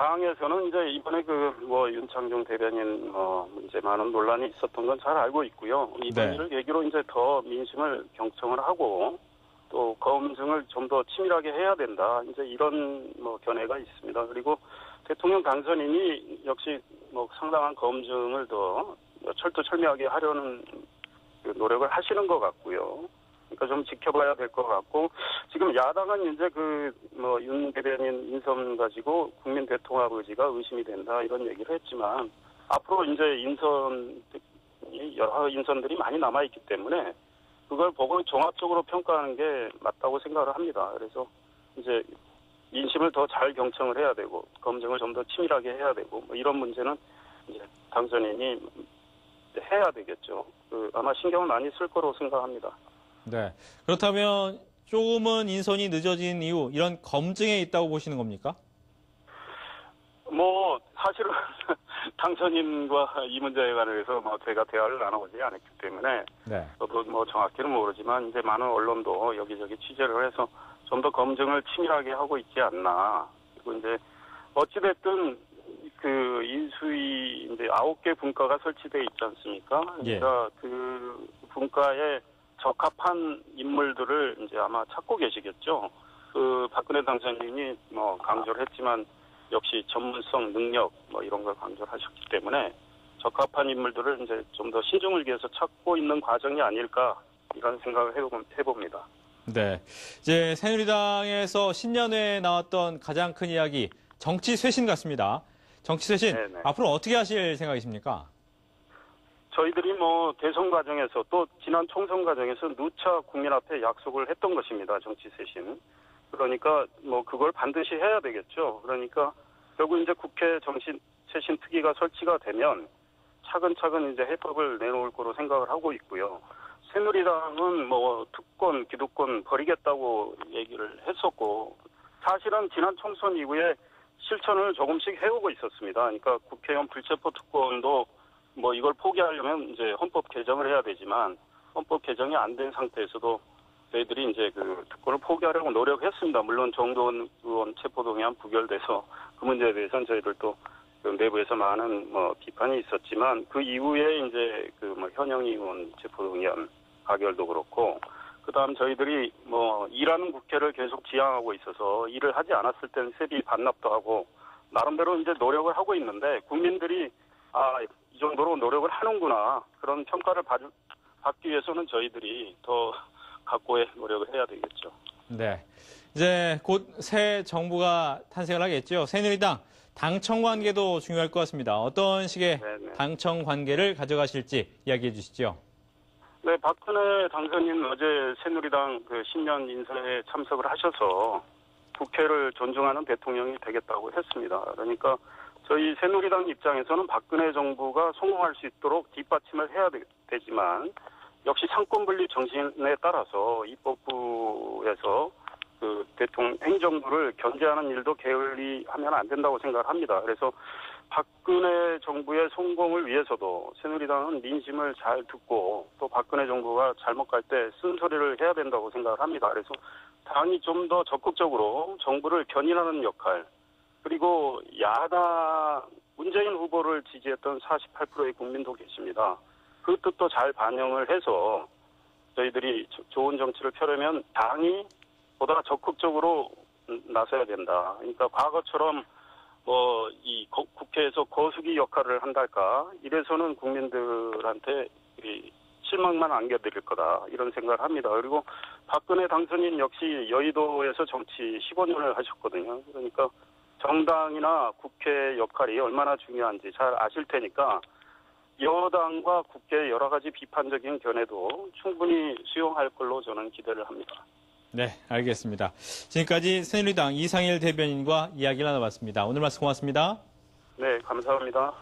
당에서는 이제 이번에 윤창중 대변인 문제 많은 논란이 있었던 건 잘 알고 있고요. 이번 네. 일을 계기로 이제 더 민심을 경청을 하고 또 검증을 좀 더 치밀하게 해야 된다. 이제 이런 견해가 있습니다. 그리고 대통령 당선인이 역시 상당한 검증을 더 철두철미하게 하려는 그 노력을 하시는 것 같고요. 그러니까 좀 지켜봐야 될 것 같고, 지금 야당은 이제 윤 대변인 인선 가지고 국민 대통합 의지가 의심이 된다 이런 얘기를 했지만, 앞으로 이제 여러 인선들이 많이 남아있기 때문에 그걸 보고 종합적으로 평가하는 게 맞다고 생각을 합니다. 그래서 이제 민심을 더 잘 경청을 해야 되고, 검증을 좀 더 치밀하게 해야 되고, 이런 문제는 이제 당선인이 해야 되겠죠. 아마 신경을 많이 쓸 거로 생각합니다. 네. 그렇다면 조금은 인선이 늦어진 이유, 이런 검증에 있다고 보시는 겁니까? 사실은 당선인과 이 문제에 관해서 제가 대화를 나눠보지 않았기 때문에 네. 저도 정확히는 모르지만 이제 많은 언론도 여기저기 취재를 해서 좀 더 검증을 치밀하게 하고 있지 않나. 그리고 이제 어찌됐든 인수위 이제 9개 분과가 설치되어 있지 않습니까? 그러니까 그 분과에 적합한 인물들을 이제 아마 찾고 계시겠죠. 박근혜 당선인이 강조를 했지만 역시 전문성, 능력 이런 걸 강조를 하셨기 때문에 적합한 인물들을 이제 좀 더 신중을 기해서 찾고 있는 과정이 아닐까 이런 생각을 해봅니다. 네. 이제 새누리당에서 신년회에 나왔던 가장 큰 이야기, 정치 쇄신 같습니다. 정치 쇄신, 네네. 앞으로 어떻게 하실 생각이십니까? 저희들이 대선 과정에서 또 지난 총선 과정에서 누차 국민 앞에 약속을 했던 것입니다. 정치 쇄신. 그러니까 그걸 반드시 해야 되겠죠. 그러니까 결국 이제 국회 정치 쇄신 특위가 설치가 되면 차근차근 이제 해법을 내놓을 거로 생각을 하고 있고요. 새누리당은 특권, 기득권 버리겠다고 얘기를 했었고, 사실은 지난 총선 이후에 실천을 조금씩 해오고 있었습니다. 그러니까 국회의원 불체포 특권도 이걸 포기하려면 이제 헌법 개정을 해야 되지만 헌법 개정이 안 된 상태에서도 저희들이 이제 특권을 포기하려고 노력했습니다. 물론 정도원 의원 체포동의안 부결돼서 그 문제에 대해서는 저희들도 내부에서 많은 비판이 있었지만 그 이후에 이제 현영 의원 체포동의안 가결도 그렇고, 그다음 저희들이 일하는 국회를 계속 지향하고 있어서 일을 하지 않았을 때는 세비 반납도 하고 나름대로 이제 노력을 하고 있는데, 국민들이 이 정도로 노력을 하는구나 그런 평가를 받기 위해서는 저희들이 더 각고의 노력을 해야 되겠죠. 네. 이제 곧 새 정부가 탄생을 하겠죠. 새누리당 당청 관계도 중요할 것 같습니다. 어떤 식의 네네. 당청 관계를 가져가실지 이야기해 주시죠. 네, 박근혜 당선인 어제 새누리당 신년 인사에 참석을 하셔서 국회를 존중하는 대통령이 되겠다고 했습니다. 그러니까 저희 새누리당 입장에서는 박근혜 정부가 성공할 수 있도록 뒷받침을 해야 되지만, 역시 상권분립 정신에 따라서 입법부에서 대통령 행정부를 견제하는 일도 게을리하면 안 된다고 생각을 합니다. 그래서 박근혜 정부의 성공을 위해서도 새누리당은 민심을 잘 듣고 또 박근혜 정부가 잘못 갈 때 쓴소리를 해야 된다고 생각을 합니다. 그래서 당이 좀 더 적극적으로 정부를 견인하는 역할, 그리고 야당 문재인 후보를 지지했던 48%의 국민도 계십니다. 그 뜻도 잘 반영을 해서 저희들이 좋은 정치를 펴려면 당이 보다 적극적으로 나서야 된다. 그러니까 과거처럼 이 국회에서 거수기 역할을 한달까, 이래서는 국민들한테 실망만 안겨드릴 거다 이런 생각을 합니다. 그리고 박근혜 당선인 역시 여의도에서 정치 15년을 하셨거든요. 그러니까 정당이나 국회 역할이 얼마나 중요한지 잘 아실 테니까 여당과 국회의 여러 가지 비판적인 견해도 충분히 수용할 걸로 저는 기대를 합니다. 네, 알겠습니다. 지금까지 새누리당 이상일 대변인과 이야기를 나눠봤습니다. 오늘 말씀 고맙습니다. 네, 감사합니다.